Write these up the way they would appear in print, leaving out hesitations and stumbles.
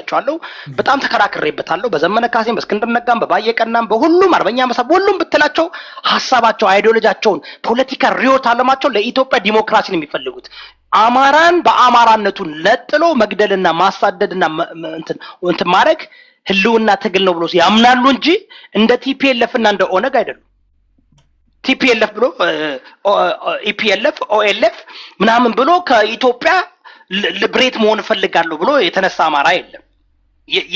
ብያቸዋለሁ በጣም ተከራክሬበታለሁ በዘመነ ካሴም በእስክንድር ነጋም በባየቀናም በሁሉም አርበኛ መሳብ ሁሉም ብትላቸው ሐሳባቸው አይዲዮሎጂያቸውን ፖለቲካ ሪዮት አለማቸው ለኢትዮጵያ ዲሞክራሲን የሚፈልጉት አማራን በአማራነቱ ለጥሎ መግደልና ማሳደድና እንትን ማድረግ ህልውና ትግል ነው ብሎ ያምናሉ እንጂ እንደ ቲፒኤልኤፍ እና እንደ ኦነግ አይደሉም ቲፒኤልኤፍ ብሎ ኢፒኤልኤፍ ኦኤልኤፍ ምናምን ብሎ ከኢትዮጵያ ልብሬት መሆን ፈልጋለሁ ብሎ የተነሳ አማራ የለም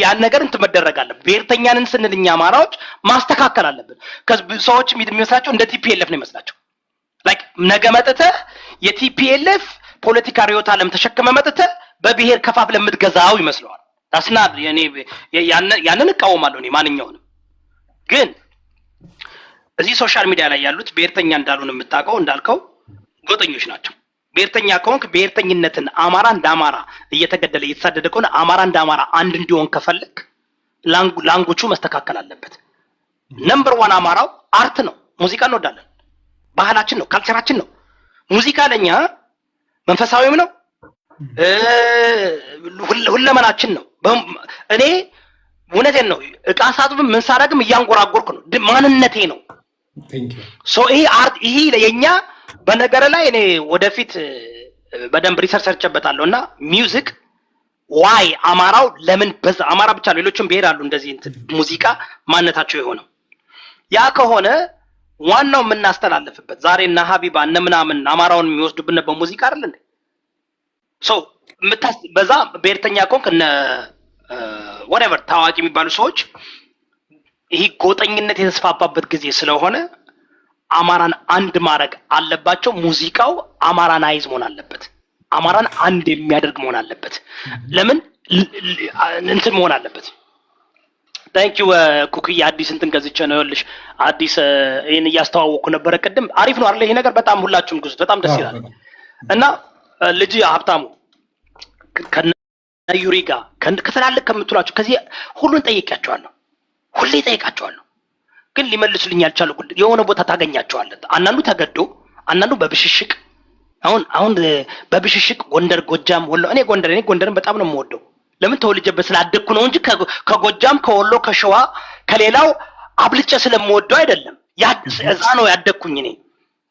ያን ነገር እንት መደረግ አለበት ብሔርተኛንን ስንልኛ አማራዎች ማስተካከል አለብን ሰዎች የሚመስላቸው እንደ ቲፒኤልኤፍ ነው የሚመስላቸው ላይክ ነገ መጥተ የቲፒኤልኤፍ ፖለቲካ ሪዮት ዓለም ተሸክመ መጥተ በብሔር ከፋፍለ የምትገዛው ይመስለዋል ታስና ያንን እቃወማለሁ እኔ ማንኛውንም ግን እዚህ ሶሻል ሚዲያ ላይ ያሉት ብሔርተኛ እንዳሉን የምታውቀው እንዳልከው ጎጠኞች ናቸው ብሔርተኛ ከሆንክ ብሔርተኝነትን አማራ እንደ አማራ እየተገደለ እየተሳደደ ከሆነ አማራ እንደ አማራ አንድ እንዲሆን ከፈለክ ላንጉቹ መስተካከል አለበት ነምበር 1 አማራው አርት ነው ሙዚቃ እንወዳለን ባህላችን ነው ካልቸራችን ነው ሙዚቃ ለኛ መንፈሳዊም ነው ሁለመናችን ነው እኔ እውነቴን ነው እቃ ሳጥብም ምን ሳረግም እያንጎራጎርኩ ነው ማንነቴ ነው ሶ ይሄ አርት ይሄ ለኛ በነገር ላይ እኔ ወደፊት በደንብ ሪሰርች ሰርቸበታለሁና ሚውዚክ ዋይ አማራው ለምን በዛ አማራ ብቻ ሌሎችም ብሄር አሉ እንደዚህ ሙዚቃ ማንነታቸው የሆነው ያ ከሆነ ዋናው የምናስተላልፍበት ዛሬ እና ሀቢባ እነ ምናምን አማራውን የሚወስዱብን በሙዚቃ አይደል እንዴ ሶ በዛ ብሔርተኛ ኮንክ እነ whatever ታዋቂ የሚባሉ ሰዎች ይሄ ጎጠኝነት የተስፋፋበት ጊዜ ስለሆነ አማራን አንድ ማድረግ አለባቸው ሙዚቃው አማራናይዝ መሆን አለበት አማራን አንድ የሚያደርግ መሆን አለበት ለምን እንትን መሆን አለበት ታንክ ዩ ኩኪ አዲስ እንትን ገዝቼ ነው ይልሽ አዲስ ይሄን ያስተዋወቅኩ ነበር ቀደም አሪፍ ነው አይደል ይሄ ነገር በጣም ሁላችሁም ግዙት በጣም ደስ ይላል እና ልጅ ሀብታሙ ከዩሪጋ ከተላልቅ ከምትሏቸው ከዚህ ሁሉን ጠይቄያቸዋለሁ ሁሌ ጠይቃቸዋለሁ ግን ሊመልሱልኝ ያልቻሉ የሆነ ቦታ ታገኛቸዋለህ አንናንዱ ተገዶ አንናንዱ በብሽሽቅ አሁን በብሽሽቅ ጎንደር ጎጃም ወሎ እኔ ጎንደርን በጣም ነው የምወደው ለምን ተወልጀበት ስላደኩ ነው እንጂ ከጎጃም ከወሎ ከሸዋ ከሌላው አብልጨ ስለምወደው አይደለም እዛ ነው ያደኩኝ እኔ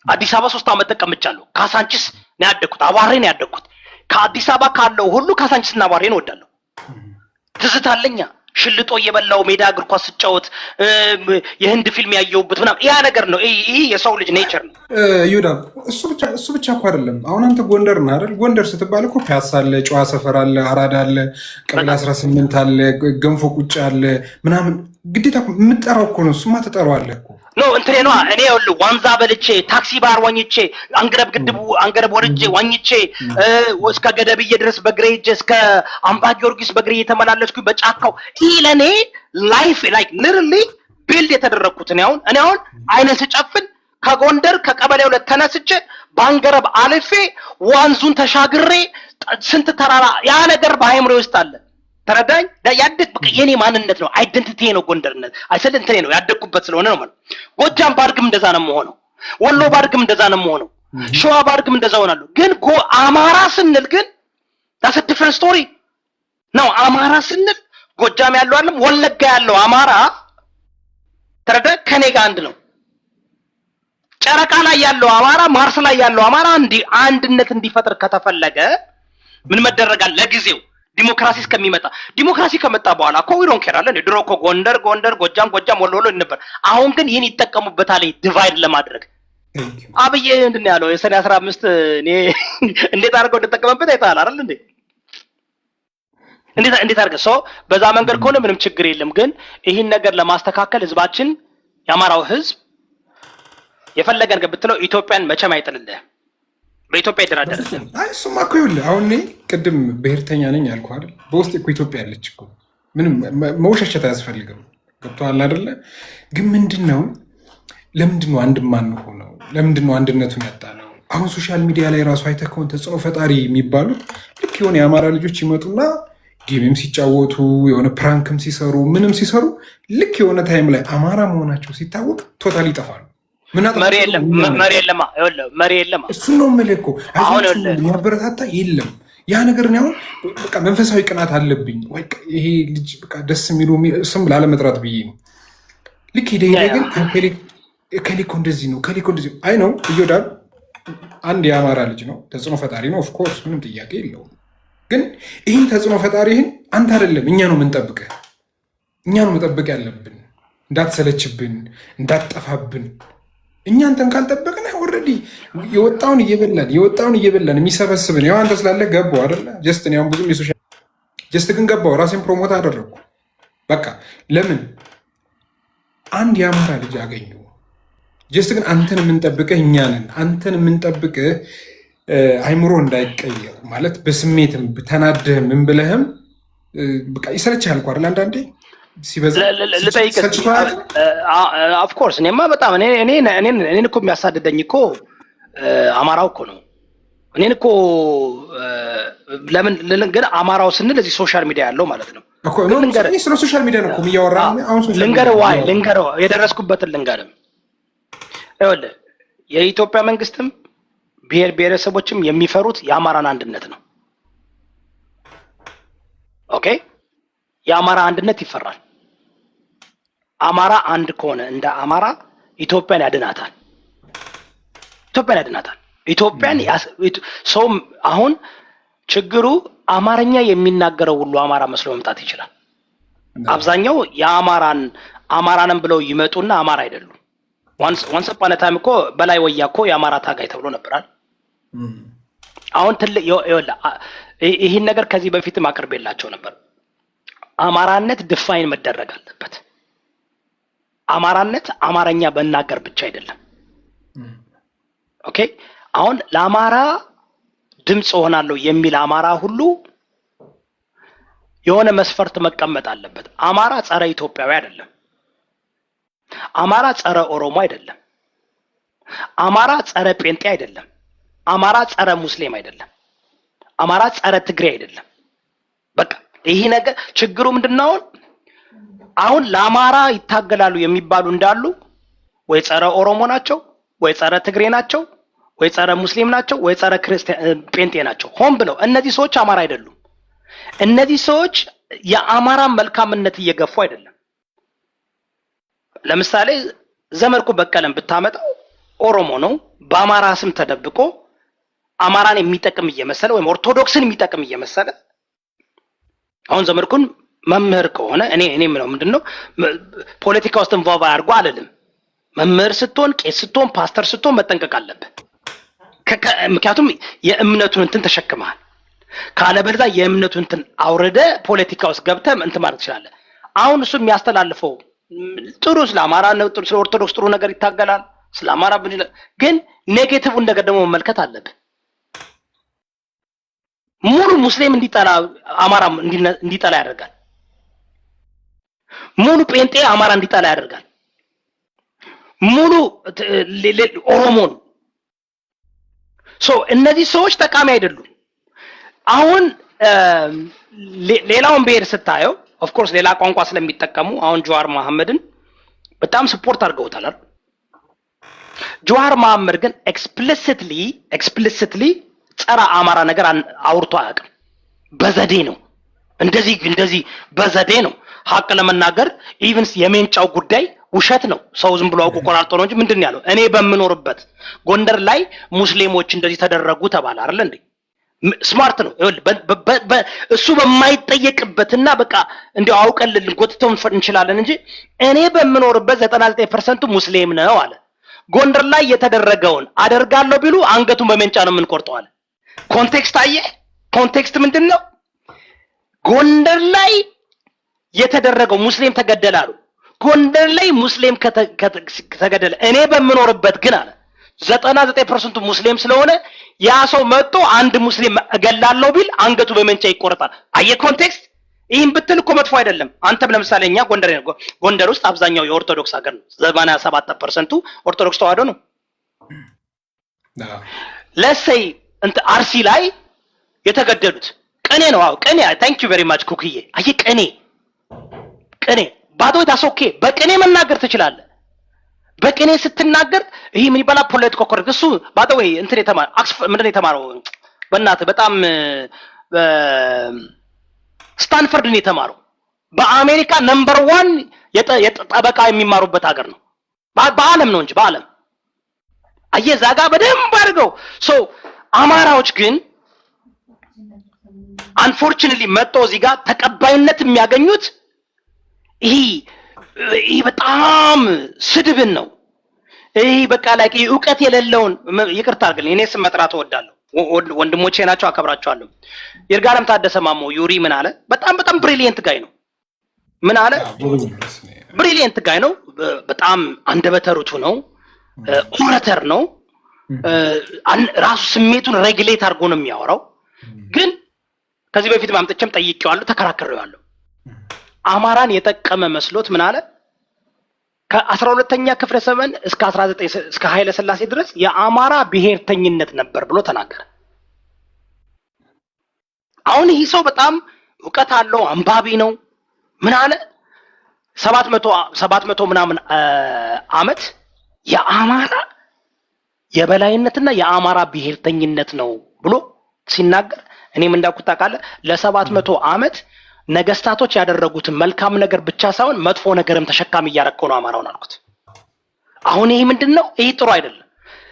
አዲስ አበባ 3 አመት ተቀምጫለሁ ካሳንቺስ ነው ያደኩት አዋሬ ነው ያደኩት ከአዲስ አበባ ካለው ሁሉ ካሳንቺስና አዋሬ ነው ወዳለሁ ትዝታለኛ ሽልጦ የበላው ሜዳ እግር ኳስ ስጫወት የህንድ ፊልም ያየውበት ምናምን ያ ነገር ነው ይሄ የሰው ልጅ ኔቸር ነው ይሁዳ እሱ ብቻ እኮ አይደለም አሁን አንተ ጎንደር ነህ አይደል ጎንደር ስትባል እኮ ፒያሳ አለ ጨዋ ሰፈር አለ አራዳ አለ ቀበሌ 18 አለ ገንፎ ቁጭ አለ ምናምን ግዴታ የምትጠራው እኮ ነው እሱማ ትጠራዋለህ እኮ ኖ እንትኔ ነው እኔ ይኸውልህ ዋንዛ በልቼ ታክሲ ባር ዋኝቼ አንገረብ ወርጄ ዋኝቼ እስከ ገደብዬ ድረስ በግሬ ሄጄ እስከ አምባ ጊዮርጊስ በግሬ የተመላለስኩኝ በጫካው ይሄ ለኔ ላይፍ ላይክ ሊትራሊ ቢልድ የተደረኩት እኔ አሁን አይነ ስጨፍን ከጎንደር ከቀበሌ 2 ተነስቼ ባንገረብ አልፌ ዋንዙን ተሻግሬ ስንት ተራራ ያ ነገር በአይምሮ ውስጥ አለ ተረዳኝ ያደክ በቃ የኔ ማንነት ነው አይደንቲቲ ነው ጎንደርነት አይሰል እንትኔ ነው ያደኩበት ስለሆነ ነው ማለት ጎጃም ባርግም እንደዛ ነው የምሆነው ወሎ ባርግም እንደዛ ነው የምሆነው ሸዋ ባርግም እንደዛ ሆናለሁ ግን አማራ ስንል ግን that's a different story ነው አማራ ስንል ጎጃም ያለው አይደለም ወለጋ ያለው አማራ ተረዳ ከኔ ጋር አንድ ነው ጨረቃ ላይ ያለው አማራ ማርስ ላይ ያለው አማራ አንድነት እንዲፈጥር ከተፈለገ ምን መደረጋል ለጊዜው ዲሞክራሲ እስከሚመጣ ዲሞክራሲ ከመጣ በኋላ እኮ ዊሮን ከራለን ድሮ እኮ ጎንደር ጎጃም ወሎ ነበር አሁን ግን ይሄን ይተቀሙበታል ዲቫይድ ለማድረግ አብዬ እንዴ ያለው የሰኔ 15 እኔ እንዴት አድርገው እንደተጠቀመበት አይታል አይደል እንዴ እንዴት አድርገው ሰው በዛ መንገድ ከሆነ ምንም ችግር የለም ግን ይሄን ነገር ለማስተካከል ህዝባችን ያማራው ህዝብ የፈለገን ገብትለው ኢትዮጵያን መቼም አይጥልልህ በኢትዮጵያ ይደራደራል እሱማ እኮ ይኸውልህ አሁን እኔ ቅድም ብሔርተኛ ነኝ አልኩህ አይደል በውስጥ እኮ ኢትዮጵያ ያለች እኮ ምንም መውሸሸት አያስፈልግም ገብቶሃል አይደለ ግን ለምንድን ነው አንድ ማን ሆነው ለምንድን ነው አንድነቱን ያጣነው አሁን ሶሻል ሚዲያ ላይ ራሱ አይተህ ከሆነ ተጽዕኖ ፈጣሪ የሚባሉት ልክ የሆነ የአማራ ልጆች ይመጡና ጌምም ሲጫወቱ የሆነ ፕራንክም ሲሰሩ ምንም ሲሰሩ ልክ የሆነ ታይም ላይ አማራ መሆናቸው ሲታወቅ ቶታሊ ይጠፋሉ መሪ የለም እሱ ነው የምልህ እኮ ያበረታታ የለም ያ ነገር ነው በቃ መንፈሳዊ ቅናት አለብኝ ወይ ይሄ ልጅ በቃ ደስ የሚሉ ስም ላለመጥራት ብዬ ነው። ልክ ሄደ ግን ከሊኮ እንደዚህ ነው ከሊኮ እንደዚህ አይ ነው እዮዳብ አንድ የአማራ ልጅ ነው፣ ተጽዕኖ ፈጣሪ ነው። ኦፍኮርስ ምንም ጥያቄ የለውም። ግን ይህን ተጽዕኖ ፈጣሪህን አንተ አይደለም እኛ ነው የምንጠብቅህ፣ እኛ ነው መጠበቅ ያለብን። እንዳትሰለችብን፣ እንዳትጠፋብን። እኛ አንተን ካልጠበቅን ኦልሬዲ የወጣውን እየበላን የሚሰበስብን ያው አንተ ስላለ ገባው አይደለ? ጀስት ነው ብዙም የሶሻል ጀስት ግን ገባው ራሴን ፕሮሞት አደረግኩ። በቃ ለምን አንድ የአማራ ልጅ አገኙ። ጀስት ግን አንተን የምንጠብቅህ እኛ ነን። አንተን የምንጠብቅህ አይምሮ እንዳይቀየር ማለት በስሜትም ተናደህ ምን ብለህም በቃ ይሰለችሃል እኮ አይደል? አንዳንዴ ሲበዛ ኦፍኮርስ እኔማ በጣም እኔን እኮ የሚያሳድደኝ እኮ አማራው እኮ ነው። እኔን እኮ ለምን ግን አማራው ስንል እዚህ ሶሻል ሚዲያ ያለው ማለት ነው እኮ ስለ ሶሻል ሚዲያ ነው እኮ እያወራን አሁን ሶሻል ሚዲያ ልንገርህ የደረስኩበትን ልንገርህ። ይኸውልህ የኢትዮጵያ መንግስትም ብሔር ብሔረሰቦችም የሚፈሩት የአማራን አንድነት ነው። ኦኬ የአማራ አንድነት ይፈራል። አማራ አንድ ከሆነ እንደ አማራ ኢትዮጵያን ያድናታል። ኢትዮጵያን ሰው አሁን ችግሩ አማርኛ የሚናገረው ሁሉ አማራ መስሎ መምጣት ይችላል። አብዛኛው አማራንም ብለው ይመጡና አማራ አይደሉም። ዋንስ አፓን ታይም እኮ በላይ ወያ እኮ የአማራ ታጋይ ተብሎ ነበራል። አሁን ትልቅ ይህን ነገር ከዚህ በፊትም አቅርቤላቸው ነበር። አማራነት ዲፋይን መደረግ አለበት። አማራነት አማርኛ በናገር ብቻ አይደለም። ኦኬ አሁን ለአማራ ድምፅ ሆናለሁ የሚል አማራ ሁሉ የሆነ መስፈርት መቀመጥ አለበት። አማራ ጸረ ኢትዮጵያዊ አይደለም። አማራ ጸረ ኦሮሞ አይደለም። አማራ ጸረ ጴንጤ አይደለም። አማራ ጸረ ሙስሊም አይደለም። አማራ ጸረ ትግሬ አይደለም። በቃ ይሄ ነገር ችግሩ ምንድነው? አሁን ለአማራ ይታገላሉ የሚባሉ እንዳሉ ወይ ጸረ ኦሮሞ ናቸው፣ ወይ ጸረ ትግሬ ናቸው፣ ወይ ጸረ ሙስሊም ናቸው፣ ወይ ጸረ ጴንጤ ናቸው። ሆን ብለው እነዚህ ሰዎች አማራ አይደሉም። እነዚህ ሰዎች የአማራን መልካምነት እየገፉ አይደለም። ለምሳሌ ዘመርኩ በቀለም ብታመጣው ኦሮሞ ነው፣ በአማራ ስም ተደብቆ አማራን የሚጠቅም እየመሰለ ወይም ኦርቶዶክስን የሚጠቅም እየመሰለ አሁን ዘመርኩን መምህር ከሆነ እኔ ምለው ምንድነው ፖለቲካ ውስጥ ኢንቮልቭ አድርጎ አልልም። መምህር ስትሆን፣ ቄስ ስትሆን፣ ፓስተር ስትሆን መጠንቀቅ አለብህ። ምክንያቱም የእምነቱን እንትን ተሸክመሃል። ካለበለዚያ የእምነቱን እንትን አውርደ ፖለቲካ ውስጥ ገብተህ እንትን ማለት ትችላለህ። አሁን እሱ የሚያስተላልፈው ጥሩ ስለ አማራ ነው፣ ጥሩ ስለ ኦርቶዶክስ ጥሩ ነገር ይታገላል። ስለ አማራ ግን ኔጌቲቭን ነገር ደግሞ መመልከት አለብህ። ሙሉ ሙስሊም እንዲጠላ አማራ እንዲጠላ ያደርጋል። ሙሉ ጴንጤ አማራ እንዲጠላ ያደርጋል። ሙሉ ኦሮሞን እነዚህ ሰዎች ጠቃሚ አይደሉም። አሁን ሌላውን ብሔር ስታየው ኦፍ ኮርስ ሌላ ቋንቋ ስለሚጠቀሙ አሁን ጀዋር መሐመድን በጣም ሰፖርት አድርገውታል። ጀዋር መሐመድ ግን ኤክስፕሊሲትሊ ጸረ አማራ ነገር አውርቶ አያውቅም። በዘዴ ነው እንደዚህ በዘዴ ነው። ሀቅ ለመናገር ኢቭንስ የሜንጫው ጉዳይ ውሸት ነው። ሰው ዝም ብሎ አውቆ ቆራርጦ ነው እንጂ ምንድነው ያለው? እኔ በምኖርበት ጎንደር ላይ ሙስሊሞች እንደዚህ ተደረጉ ተባለ አይደል እንዴ? ስማርት ነው። እሱ በማይጠየቅበትና በቃ እንዲያው አውቀን ልንጎትተው እንችላለን እንጂ እኔ በምኖርበት 99% ሙስሊም ነው አለ። ጎንደር ላይ የተደረገውን አደርጋለሁ ቢሉ አንገቱን በመንጫ ነው የምንቆርጠው አለ። ኮንቴክስት አየህ? ኮንቴክስት ምንድነው? ጎንደር ላይ የተደረገው ሙስሊም ተገደለ አሉ። ጎንደር ላይ ሙስሊም ከተገደለ እኔ በምኖርበት ግን አለ 99% ሙስሊም ስለሆነ ያ ሰው መጥቶ አንድ ሙስሊም እገላለሁ ቢል አንገቱ በመንጫ ይቆረጣል። አየህ ኮንቴክስት? ይህን ብትል እኮ መጥፎ አይደለም። አንተም ለምሳሌ እኛ ጎንደር ውስጥ አብዛኛው የኦርቶዶክስ ሀገር ነው። 97% ኦርቶዶክስ ተዋህዶ ነው። ለሰይ አርሲ ላይ የተገደሉት ቅኔ ነው። አዎ ቅኔ። ታንክ ዩ ቬሪ ማች ኩክዬ። አየህ ቅኔ ባዶ ዳሶኬ በቅኔ መናገር ትችላለህ። በቅኔ ስትናገር ይሄ ምን ይባላል? ፖለቲካ ኮሬክት። እሱ ባዶ ወይ እንትን የተማረው ምንድነው የተማረው? በእናትህ በጣም ስታንፈርድን የተማረው በአሜሪካ ነምበር 1 የጠበቃ የሚማሩበት ሀገር ነው። በዓለም ነው እንጂ በዓለም አየዛጋ በደንብ አድርገው አማራዎች ግን አንፎርቹኔትሊ መጥቶ እዚህ ጋር ተቀባይነት የሚያገኙት ይሄ በጣም ስድብን ነው። ይሄ በቃ ላይ ዕውቀት የሌለውን ይቅርታ አድርግልኝ፣ እኔ ስም መጥራት እወዳለሁ። ወንድሞቼ ናቸው፣ አከብራቸዋለሁ። ይርጋለም ታደሰ ማሞ ዩሪ ምን አለ? በጣም ብሪሊየንት ጋይ ነው። ምን አለ? ብሪሊየንት ጋይ ነው። በጣም አንደበተ ርቱዕ ነው። ኦራተር ነው። ራሱ ስሜቱን ሬጉሌት አድርጎ ነው የሚያወራው። ግን ከዚህ በፊት ማምጥቼም ጠይቄዋለሁ፣ ተከራክሬዋለሁ። አማራን የጠቀመ መስሎት ምን አለ? ከ12ኛ ክፍለ ዘመን እስከ 19 እስከ ኃይለ ሥላሴ ድረስ የአማራ ብሔርተኝነት ነበር ብሎ ተናገረ። አሁን ይህ ሰው በጣም ዕውቀት አለው፣ አንባቢ ነው። ምን አለ? 700 ምናምን ዓመት የአማራ የበላይነትና የአማራ ብሔርተኝነት ነው ብሎ ሲናገር እኔም እንዳልኩት ታውቃለህ ለ700 ዓመት ነገስታቶች ያደረጉትን መልካም ነገር ብቻ ሳይሆን መጥፎ ነገርም ተሸካሚ እያረከው ነው አማራውን አልኩት። አሁን ይሄ ምንድነው? ይሄ ጥሩ አይደለም።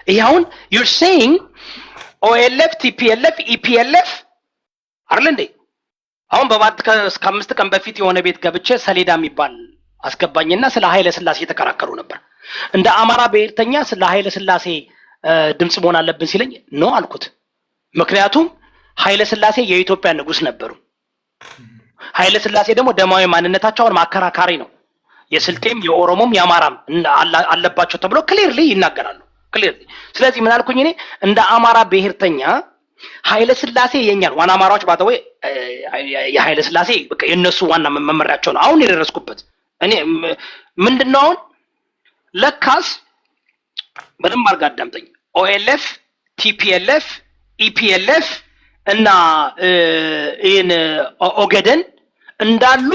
ይሄ አሁን you're saying OLF TPLF EPLF አይደል እንዴ? አሁን እስከ 5 ቀን በፊት የሆነ ቤት ገብቼ ሰሌዳ የሚባል አስገባኝና ስለ ኃይለ ሥላሴ የተከራከሩ ነበር። እንደ አማራ ብሔርተኛ ስለ ኃይለ ሥላሴ ድምጽ መሆን አለብን ሲለኝ ነው አልኩት። ምክንያቱም ኃይለ ሥላሴ የኢትዮጵያ ንጉስ ነበሩ። ኃይለ ሥላሴ ደግሞ ደማዊ ማንነታቸውን ማከራካሪ ነው። የስልጤም የኦሮሞም የአማራም አለባቸው ተብሎ ክሊርሊ ይናገራሉ። ክሊርሊ። ስለዚህ ምን አልኩኝ እኔ እንደ አማራ ብሔርተኛ ኃይለ ሥላሴ የኛል ዋና አማራዎች ባተው የኃይለ ሥላሴ በቃ የነሱ ዋና መመሪያቸው ነው። አሁን የደረስኩበት እኔ ምንድነው አሁን ለካስ በደንብ አድርጋ አዳምጠኝ። OLF TPLF EPLF እና ይሄን ኦገደን እንዳሉ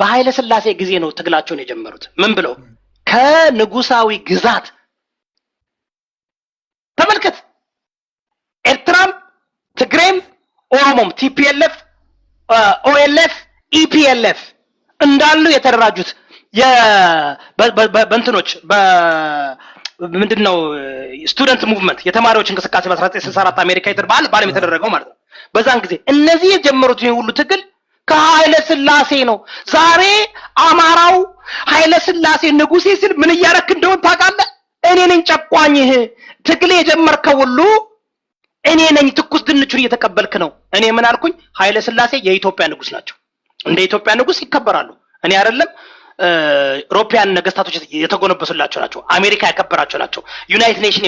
በኃይለ ሥላሴ ጊዜ ነው ትግላቸውን የጀመሩት። ምን ብለው? ከንጉሳዊ ግዛት ተመልከት። ኤርትራም ትግሬም ኦሮሞም TPLF OLF EPLF እንዳሉ የተደራጁት በእንትኖች ምንድነው ስቱደንት ሙቭመንት የተማሪዎች እንቅስቃሴ በ1964 አሜሪካ በዓለም የተደረገው ማለት ነው። በዛን ጊዜ እነዚህ የጀመሩት ሁሉ ትግል ከኃይለ ሥላሴ ነው። ዛሬ አማራው ኃይለ ሥላሴ ንጉሴ ሲል ምን እያረክ እንደሆነ ታውቃለህ? እኔ ነኝ ጨቋኝህ፣ ትግል የጀመርከው ሁሉ እኔ ነኝ፣ ትኩስ ድንቹን እየተቀበልክ ነው። እኔ ምን አልኩኝ? ኃይለ ሥላሴ የኢትዮጵያ ንጉስ ናቸው። እንደ ኢትዮጵያ ንጉስ ይከበራሉ። እኔ አይደለም ዩሮፒያን ነገስታቶች የተጎነበሱላቸው ናቸው። አሜሪካ ያከበራቸው ናቸው። ዩናይትድ ኔሽን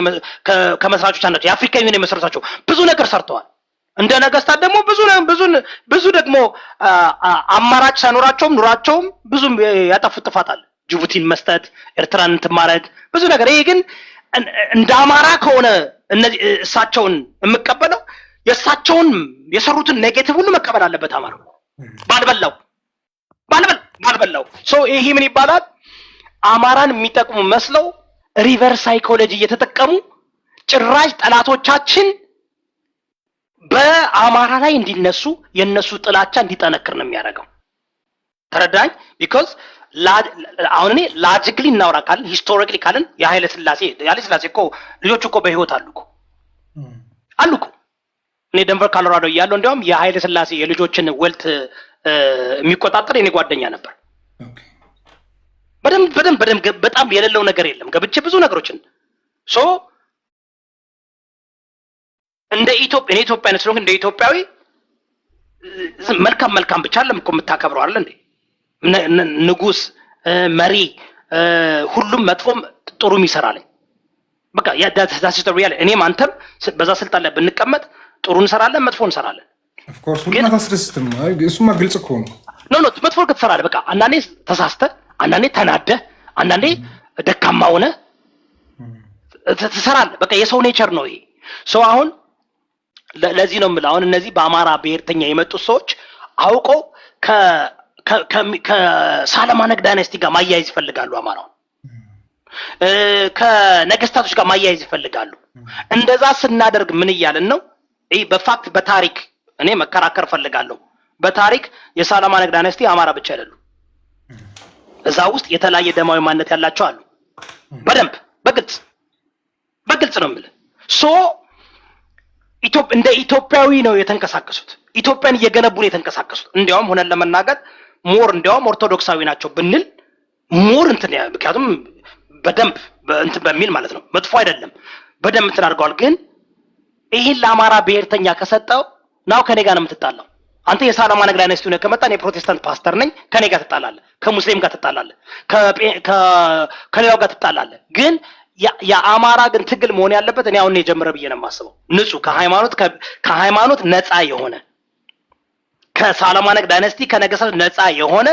ከመስራቾች ናቸው። የአፍሪካ ዩኒየን የመሰረታቸው ብዙ ነገር ሰርተዋል። እንደ ነገስታት ደግሞ ብዙ ደግሞ አማራጭ ሳይኖራቸውም ኑራቸውም ብዙ ያጠፉት ጥፋት አለ። ጅቡቲን መስጠት፣ ኤርትራን ማረግ፣ ብዙ ነገር። ይሄ ግን እንደ አማራ ከሆነ እነዚህ እሳቸውን የምቀበለው የእሳቸውን የሰሩትን ኔጌቲቭ ሁሉ መቀበል አለበት አማራ ባልበላው ይሄ ምን ይባላል? አማራን የሚጠቅሙ መስለው ሪቨርስ ሳይኮሎጂ እየተጠቀሙ ጭራሽ ጠላቶቻችን በአማራ ላይ እንዲነሱ የነሱ ጥላቻ እንዲጠነክር ነው የሚያደርገው። ተረዳኝ? ቢኮዝ አሁን እኔ ላጂክሊ እናወራ ካልን ሂስቶሪካሊ ካልን የኃይለ ሥላሴ እኮ ልጆቹ እኮ በህይወት አሉ እኮ እኔ ደንቨር ኮሎራዶ እያለሁ እንዲያውም የኃይለ ሥላሴ የልጆችን ወልት የሚቆጣጠር የኔ ጓደኛ ነበር። በደንብ በጣም የሌለው ነገር የለም። ገብቼ ብዙ ነገሮችን እንደ ኢትዮጵያዊ ስለሆንኩ እንደ ኢትዮጵያዊ መልካም ብቻ አይደለም እኮ የምታከብረው አይደል እንዴ? ንጉስ መሪ ሁሉም መጥፎም ጥሩም ይሰራል። በቃ ዳስ ኢዝ ዘ ሪያሊቲ። እኔም አንተም በዛ ስልጣን ላይ ብንቀመጥ ጥሩ እንሰራለን፣ መጥፎ እንሰራለን። ኦፍ ኮርስ ሁሉም አታስደስትም። እሱማ ግልጽ እኮ ነው። ኖ መጥፎ ትሰራለህ። በቃ አንዳንዴ ተሳስተህ፣ አንዳንዴ ተናደህ፣ አንዳንዴ ደካማ ሆነህ ትሰራለህ። በቃ የሰው ኔቸር ነው ይሄ። አሁን ለዚህ ነው የምልህ። አሁን እነዚህ በአማራ ብሔርተኛ የመጡት ሰዎች አውቀው ከሳለማነግ ዳይናስቲ ጋር ማያያዝ ይፈልጋሉ። አማራው ከነገስታቶች ጋር ማያያዝ ይፈልጋሉ። እንደዛ ስናደርግ ምን እያልን ነው? በፋክት በታሪክ እኔ መከራከር ፈልጋለሁ። በታሪክ የሳለማነግ ዳይናስቲ አማራ ብቻ አይደሉም። እዛ ውስጥ የተለያየ ደማዊ ማንነት ያላቸው አሉ። በደንብ በግልጽ ነው የምልህ። ሶ እንደ ኢትዮጵያዊ ነው የተንቀሳቀሱት። ኢትዮጵያን እየገነቡ ነው የተንቀሳቀሱት። እንዲያውም ሆነን ለመናገር እንዲያውም ኦርቶዶክሳዊ ናቸው ብንል ምክንያቱም በደንብ እንትን በሚል ማለት ነው። መጥፎ አይደለም፣ በደንብ እንትን አድርገዋል። ግን ይሄን ለአማራ ብሔርተኛ ከሰጠው ናው ከኔ ጋር ነው የምትጣላው። አንተ የሳለማነግ ዳይናስቲ ነው ከመጣ እኔ ፕሮቴስታንት ፓስተር ነኝ፣ ከኔ ጋር ትጣላለህ፣ ከሙስሊም ጋር ትጣላለህ፣ ከሌላው ጋር ትጣላለህ። ግን የአማራ ግን ትግል መሆን ያለበት እኔ አሁን የጀመረ ብዬ ነው የማስበው። ንጹህ ከሃይማኖት ነፃ የሆነ ከሳለማነግ ዳይናስቲ ከነገስታት ነፃ የሆነ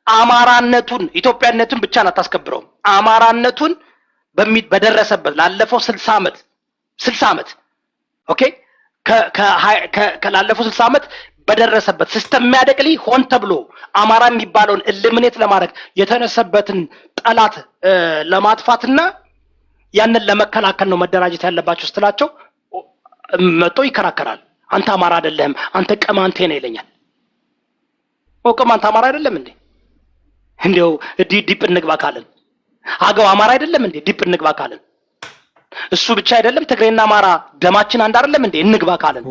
አማራነቱን ኢትዮጵያነቱን ብቻ አታስከብረውም። አማራነቱን በደረሰበት ላለፈው 60 ዓመት ኦኬ ላለፈው 60 ዓመት በደረሰበት ሲስተማቲካሊ ሆን ተብሎ አማራ የሚባለውን ኤሊሚኔት ለማድረግ የተነሰበትን ጠላት ለማጥፋትና ያንን ለመከላከል ነው መደራጀት ያለባቸው ስትላቸው መጥቶ ይከራከራል። አንተ አማራ አይደለህም፣ አንተ ቅማንቴ ነህ ይለኛል። ቅማንት አማራ አይደለም እንዴ? እንደው ዲፕ እንግባ ካለን አገው አማራ አይደለም እንዴ? ዲፕ እንግባ ካለን እሱ ብቻ አይደለም ትግሬና አማራ ደማችን አንድ አይደለም እንዴ? እንግባ ካለን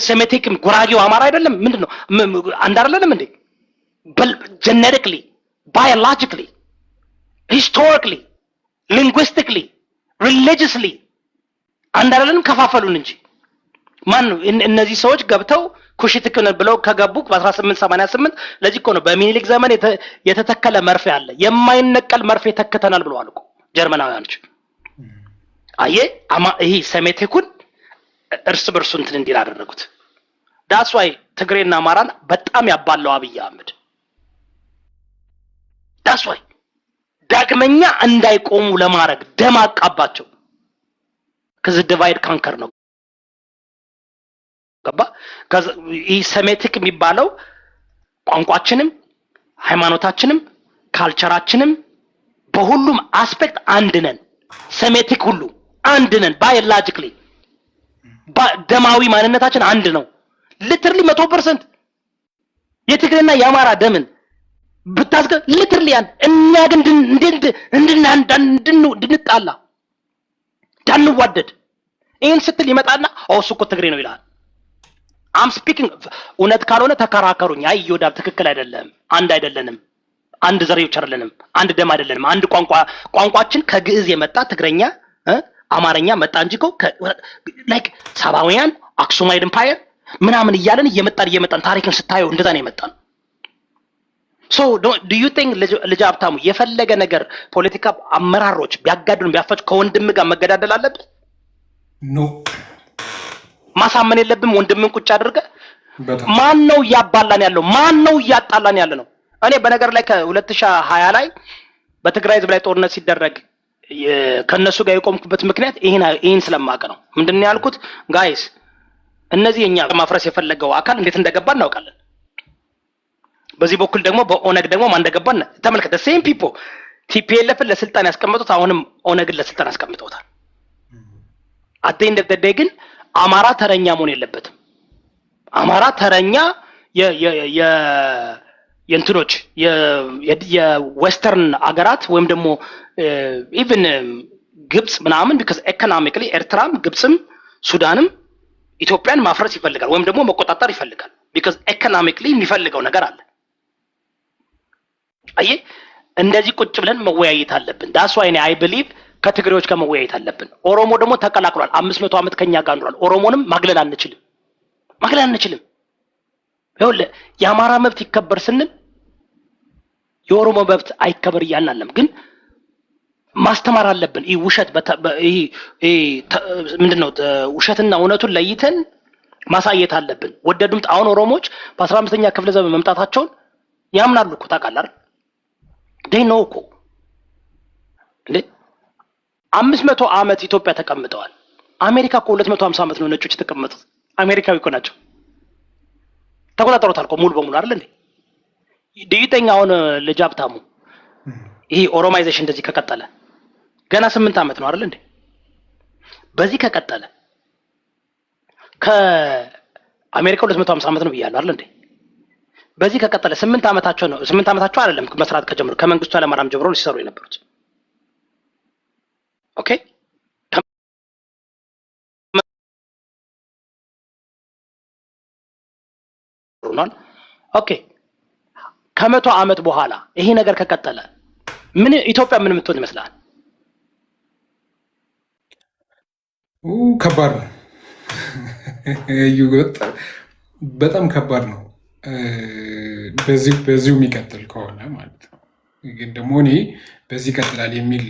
ሴሜቲክም ጉራጌው አማራ አይደለም? ምንድነው አንድ አይደለም እንዴ? ጀነቲክሊ ባዮሎጂካሊ ሂስቶሪካሊ ሊንጉስቲክሊ ሪሊጂየስሊ አንድ አይደለም። ከፋፈሉን እንጂ ማን ነው እነዚህ ሰዎች ገብተው ኩሽትክን ብለው ከገቡ በ1888 ለዚህ እኮ ነው በሚኒሊክ ዘመን የተተከለ መርፌ አለ። የማይነቀል መርፌ ተከተናል ብለዋል እኮ ጀርመናውያኖች። ይሄ ሴሜቲኩን እርስ በርሱ እንትን እንዲል አደረጉት። ዳስ ዋይ ትግሬና አማራን በጣም ያባለው አብይ አህመድ። ዳስ ዋይ ዳግመኛ እንዳይቆሙ ለማድረግ ደም አቃባቸው። ከዚህ ዲቫይድ ካንከር ነው ገባ። ይህ ሴሜቲክ የሚባለው ቋንቋችንም ሃይማኖታችንም ካልቸራችንም በሁሉም አስፔክት አንድ ነን። ሴሜቲክ ሁሉ አንድ ነን። ባዮሎጂካሊ ደማዊ ማንነታችን አንድ ነው። ሊትራሊ 100% የትግሬና የአማራ ደምን ብታስገ ሊትራሊ አንድ። እኛ ግን እንድንጣላ እንዳንዋደድ ይሄን ስትል ይመጣና እሱ እኮ ትግሬ ነው ይላል። አም ስፒኪንግ እውነት ካልሆነ ተከራከሩኝ። አይ ዮዳብ ትክክል አይደለም፣ አንድ አይደለንም፣ አንድ ዘሬዎች አይደለንም፣ አንድ ደም አይደለንም። አንድ ቋንቋችን ከግዕዝ የመጣ ትግረኛ አማርኛ መጣ እንጂ እኮ ላይክ ሳባውያን አክሱማይድ ኤምፓየር ምናምን እያለን እየመጣን ታሪክን ስታየው እንደዛ ነው የመጣን። ሶ ዱ ዩ ቲንክ ልጅ ሀብታሙ የፈለገ ነገር ፖለቲካ አመራሮች ቢያጋዱን ቢያፈጭ ከወንድም ጋር መገዳደል አለበት? ኖ ማሳመን የለብም። ወንድምን ቁጭ አድርገህ ማን ነው እያባላን ያለው? ማን ነው እያጣላን ያለ ነው? እኔ በነገር ላይ ከ2020 ላይ በትግራይ ህዝብ ላይ ጦርነት ሲደረግ ከነሱ ጋር የቆምኩበት ምክንያት ይሄን ስለማውቅ ነው። ምንድነው ያልኩት? ጋይስ እነዚህ የኛ ማፍረስ የፈለገው አካል እንዴት እንደገባ እናውቃለን። በዚህ በኩል ደግሞ በኦነግ ደግሞ ማን እንደገባን ተመልከተ። ሴም ፒፖ ቲፒኤልኤፍን ለስልጣን ያስቀምጡት አሁንም ኦነግን ለስልጣን ያስቀምጡታል። አደይንደ ግን አማራ ተረኛ መሆን የለበትም። አማራ ተረኛ የእንትኖች የዌስተርን አገራት ወይም ደግሞ ኢቭን ግብጽ ምናምን because economically ኤርትራም ግብጽም ሱዳንም ኢትዮጵያን ማፍረስ ይፈልጋል ወይም ደግሞ መቆጣጠር ይፈልጋል because economically የሚፈልገው ነገር አለ። እንደዚህ ቁጭ ብለን መወያየት አለብን። that's why I believe ከትግሬዎች ጋር መወያየት አለብን። ኦሮሞ ደግሞ ተቀላቅሏል። 500 ዓመት ከኛ ጋር ኖሯል። ኦሮሞንም ማግለል አንችልም። ይኸውልህ የአማራ መብት ይከበር ስንል የኦሮሞ መብት አይከበር እያልን ግን ማስተማር አለብን። ይህ ውሸት ምንድነው ውሸትና እውነቱን ለይተን ማሳየት አለብን። ወደዱም አሁን ኦሮሞዎች በ15ኛ ክፍለ ዘመን መምጣታቸውን ያምናሉ እኮ ታውቃለህ አይደል? they know እኮ እንዴ 500 ዓመት ኢትዮጵያ ተቀምጠዋል። አሜሪካ እኮ 250 ዓመት ነው ነጮች የተቀመጡት። አሜሪካዊ እኮ ናቸው። ተቆጣጣሩታል እኮ ሙሉ በሙሉ አይደል እንዴ? ዲዩተኛ አሁን ልጅ ሀብታሙ ይሄ ኦሮማይዜሽን እንደዚህ ከቀጠለ ገና 8 ዓመት ነው አይደል እንዴ? በዚህ ከቀጠለ ከአሜሪካ 250 ዓመት ነው ብያለሁ አይደል እንዴ? በዚህ ከቀጠለ 8 ዓመታቸው ነው። 8 ዓመታቸው አይደለም መስራት ከጀመሩ ከመንግስቱ ኃይለማርያም ጀምሮ ሲሰሩ የነበሩት። ኦኬ ኦኬ ከመቶ ዓመት በኋላ ይሄ ነገር ከቀጠለ ምን ኢትዮጵያ ምን የምትሆን ይመስላል? ከባድ ነው። በጣም ከባድ ነው። በዚሁ የሚቀጥል ከሆነ ማለት ነው። ግን ደግሞ እኔ በዚህ ይቀጥላል የሚል